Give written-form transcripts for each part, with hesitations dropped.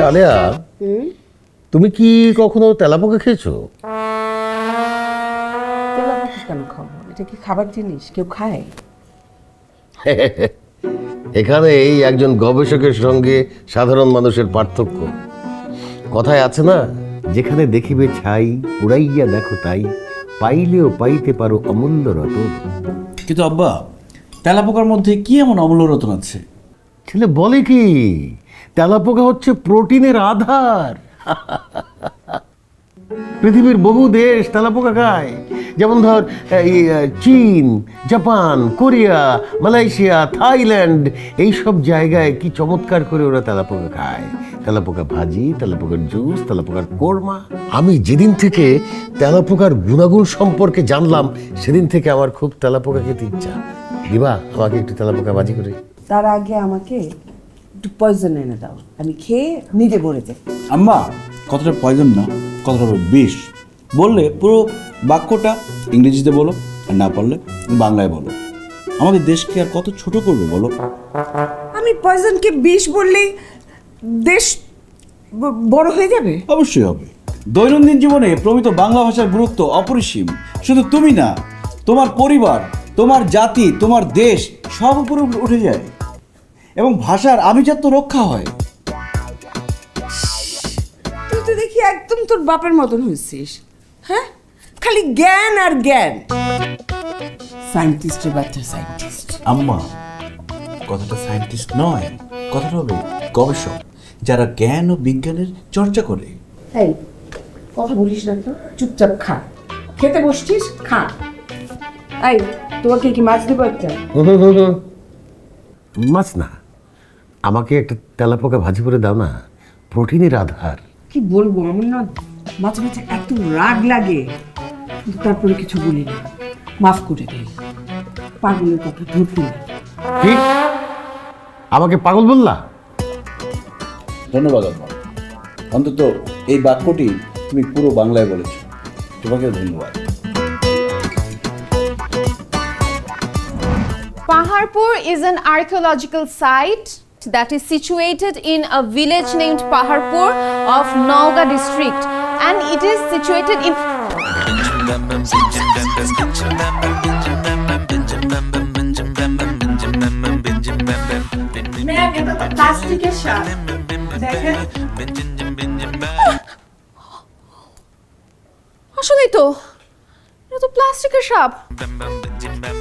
আলেয়া, তুমি কি কখনো তেলাপোকা খেয়েছো? তেলাপোকা কেন খাবো? এটা কি খাবার জিনিস? কেউ খায়? এখানে এই একজন গবেষকের সঙ্গে সাধারণ মানুষের পার্থক্য। কথায় আছে না, যেখানে দেখিবে ছাই উড়াইয়া দেখো তাই, পাইলেও পাইতে পারো অমূল্য রতন। কিন্তু আব্বা, তেলাপোকার মধ্যে কি এমন অমূল্য রতন আছে? ছেলে বলে কি, তেলাপোকা হচ্ছে প্রোটিনের আধার। পৃথিবীর বহু দেশ তেলাপোকা খায়, যেমন ধর চীন, জাপান, কোরিয়া, মালয়েশিয়া, থাইল্যান্ড, এইসব জায়গায় কি চমৎকার করে ওরা তেলাপোকা খায়। তেলাপোকা ভাজি, তেলাপোকার জুস, তেলাপোকার কোরমা। আমি যেদিন থেকে তেলাপোকার গুণাগুণ সম্পর্কে জানলাম, সেদিন থেকে আমার খুব তেলাপোকা খেতে ইচ্ছা। দিবা আমাকে একটু তেলাপোকা ভাজি করে? তার আগে আমাকে একটু পয়জন এনে দাও, আমি খেয়ে নিজে মরে যাই। আম্মা, কথাটা পয়জন না, কথাটা হলো বিষ। বললে পুরো বাক্যটা ইংরেজিতে বলো, আর না পারলে বাংলায় বলো। আমাদের দেশকে আর কত ছোট করবে বলো? আমি পয়জনকে বিষ বললেই দেশ বড় হয়ে যাবে? অবশ্যই হবে। দৈনন্দিন জীবনে প্রমিত বাংলা ভাষার গুরুত্ব অপরিসীম। শুধু তুমি না, তোমার পরিবার, তোমার জাতি, তোমার দেশ সব উপরে উঠে যায় এবং ভাষার আভিজাত্য রক্ষা হয়। তুই তো দেখি একদম তোর বাপের মতন হয়েছিস। হ্যাঁ, খালি জ্ঞান আর জ্ঞান। সায়েন্টিস্টের বাচ্চা সায়েন্টিস্ট। আম্মা, কথাটা সায়েন্টিস্ট নয়, কথাটা হবে গবেষক, যারা জ্ঞান ও বিজ্ঞানের চর্চা করে। এই কথা বলিস না তো, চুপচাপ খা। খেতে বসছিস, খা। এই তোমাকে কি মাছ দেবো একটা? মাছ না, আমাকে একটা তেলাপোকা ভাজি করে দাও না, প্রোটিনের আধার। কি বলবো, আমার না মাঝে মাঝে এত রাগ লাগে, কিন্তু তারপরে কিছু বলি না, মাফ করে দিই। পাগলের কথা ধরতে নেই। কি আমাকে পাগল বললা? ধন্যবাদ আম্মা, অন্তত এই বাক্যটি তুমি পুরো বাংলায় বলেছো, তোমাকে ধন্যবাদ। Paharpur is an archaeological site that is situated in a village named Paharpur of Nauga district, and it is situated in প্লাস্টিকের সাপ দেখেন। আসলেই তো, এটা তো প্লাস্টিকের সাপ।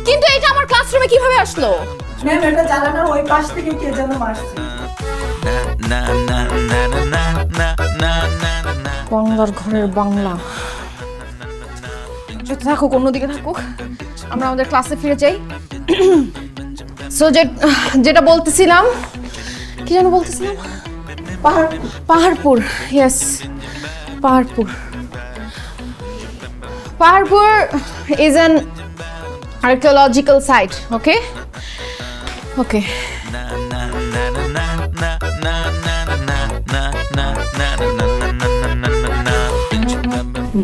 কিন্তু এটা আমার ক্লাসরুমে কিভাবে আসলো? ম্যাম, এটা জানানোর ওই পাশ থেকে কে যেন মারছে। বাংলার ঘরের বাংলা। যেতে থাকুক, অন্যদিকে থাকুক, আমরা আমাদের ক্লাসে ফিরে যাই। সো যেটা বলতেছিলাম, কি যেন বলতেছিলাম? Paharpur, yes, Paharpur. Paharpur is an archaeological site, okay? Okay.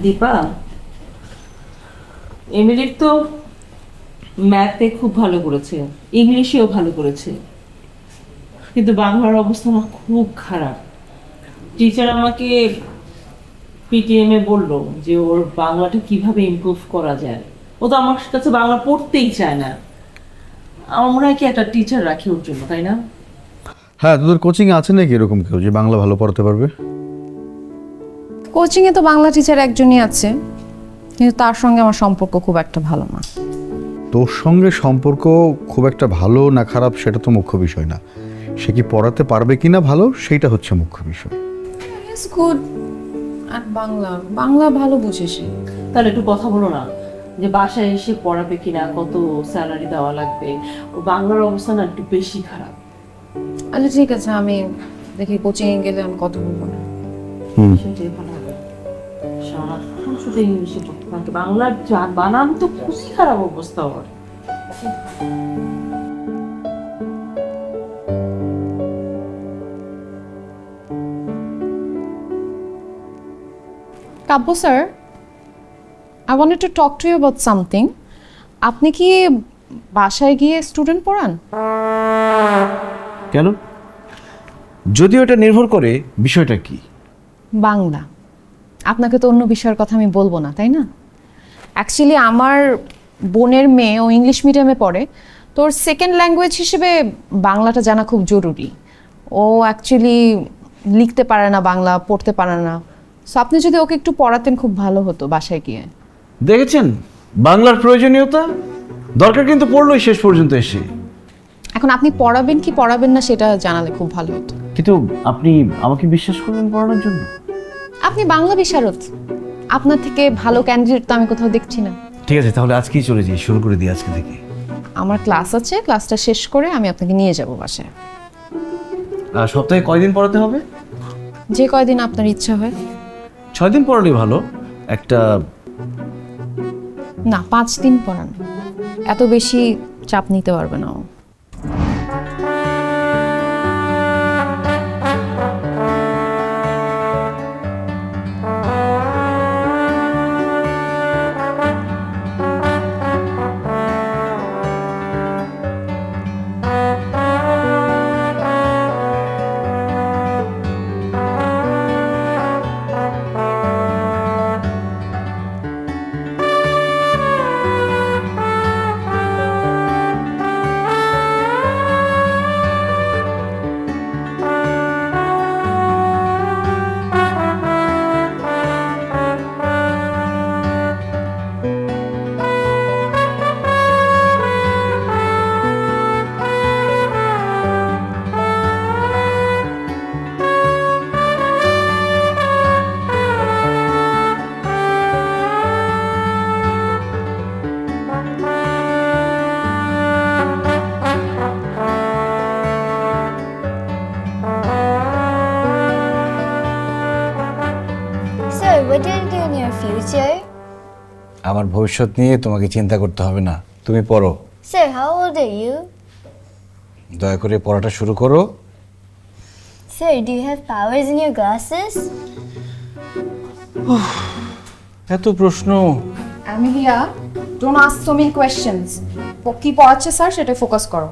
Dipa, এমিলির তো ম্যাথে খুব ভালো করেছে, ইংলিশেও ভালো করেছে, কিন্তু বাংলার অবস্থা না খুব খারাপ। টিচার আমাকে পিটিএমে বললো যে ওর বাংলাটা কিভাবে ইমপ্রুভ করা যায়। ও তো আমার কাছে বাংলা পড়তেই চায় না। আমার মনে হয় কি একটা টিচার রাখি ওর জন্য, তাই না? হ্যাঁ, তোদের কোচিং আছে নাকি এরকম কেউ যে বাংলা ভালো পড়াতে পারবে? কোচিংয়ে তো বাংলা টিচার একজনই আছে, কিন্তু তার সঙ্গে আমার সম্পর্ক খুব একটা ভালো না। তোর সঙ্গে সম্পর্ক খুব একটা ভালো না খারাপ সেটা তো মুখ্য বিষয় না, সে কি পড়াতে পারবে কিনা ভালো সেইটা হচ্ছে মুখ্য বিষয়। ইটস গুড আর বাংলা বাংলা ভালো বুঝে সে। তাহলে একটু কথা বলো না যে বাসায় এসে পড়াবে কিনা, কত স্যালারি দেওয়া লাগবে। ও বাংলার অবস্থা না একটু বেশি খারাপ। আচ্ছা ঠিক আছে, আমি দেখি কোচিংয়ে গেলে আমি কথা বলবো না। সেটাই ভালো হবে। সারাক্ষণ শুধু ইংলিশে পড়তে থাকে, বাংলার বানান তো খুবই খারাপ অবস্থা ওর। কাব্য sir, I wanted to talk to you about something. আপনি কি বাসায় গিয়ে স্টুডেন্ট পড়ান? কেন? যদিও এটা নির্ভর করে বিষয়টা কি। বাংলা। আপনাকে তো অন্য বিষয়ের কথা আমি বলবো না, তাই না? অ্যাকচুয়ালি আমার বোনের মেয়ে ও ইংলিশ মিডিয়ামে পড়ে, তোর সেকেন্ড ল্যাঙ্গুয়েজ হিসেবে বাংলাটা জানা খুব জরুরি। ও অ্যাকচুয়ালি লিখতে পারে না বাংলা, পড়তে পারে না। সো আপনি যদি ওকে একটু পড়াতেন খুব ভালো হতো বাসায় গিয়ে। দেখেছেন বাংলার প্রয়োজনীয়তা, দরকার কিন্তু পড়লোই শেষ পর্যন্ত এসে। এখন আপনি পড়াবেন কি পড়াবেন না সেটা জানালে খুব ভালো হতো। কিন্তু আপনি আমাকে বিশ্বাস করবেন পড়ানোর জন্য? আপনি বাংলা বিশারদ, আপনার থেকে ভালো ক্যান্ডিডেট তো আমি কোথাও দেখছি না। ঠিক আছে, তাহলে আজকেই চলে যাই, শুরু করে দিই আজকে থেকে। আমার ক্লাস আছে, ক্লাসটা শেষ করে আমি আপনাকে নিয়ে যাব বাসায়। সপ্তাহে কয়দিন পড়াতে হবে? যে কয়দিন আপনার ইচ্ছা হয়। 6 দিন পড়ালেই ভালো। একটা না, 5 দিন পড়ান, এত বেশি চাপ নিতে পারবে না ও। Sir, what do you do in your future? আমার ভবিষ্যৎ নিয়ে তোমাকে চিন্তা করতে হবে না, তুমি পড়ো। Sir, how old are you? দয়া করে পড়াটা শুরু করো। Sir, do you have powers in your glasses? এত প্রশ্ন। Amelia, don't ask so many questions. কি পড়াচ্ছে স্যার সেটা ফোকাস করো।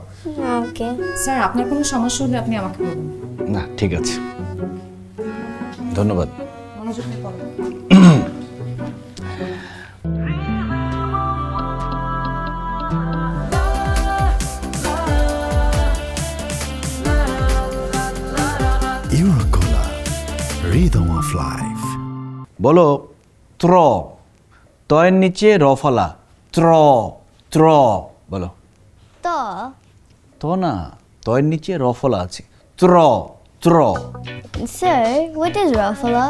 Okay. স্যার আপনার কোনো সমস্যা হলে আপনি আমাকে বলুন। না, ঠিক আছে, ধন্যবাদ। মনোযোগ দিয়ে পড়ো। Eurocola, Rhythm of Life. বলো ত্র, তয়ের নিচে রফলা, ত্র ত্র বলো। The. তো না, তয়ের নিচে রফলা আছে, ত্র ত্র। Sir, what is Ruffalo?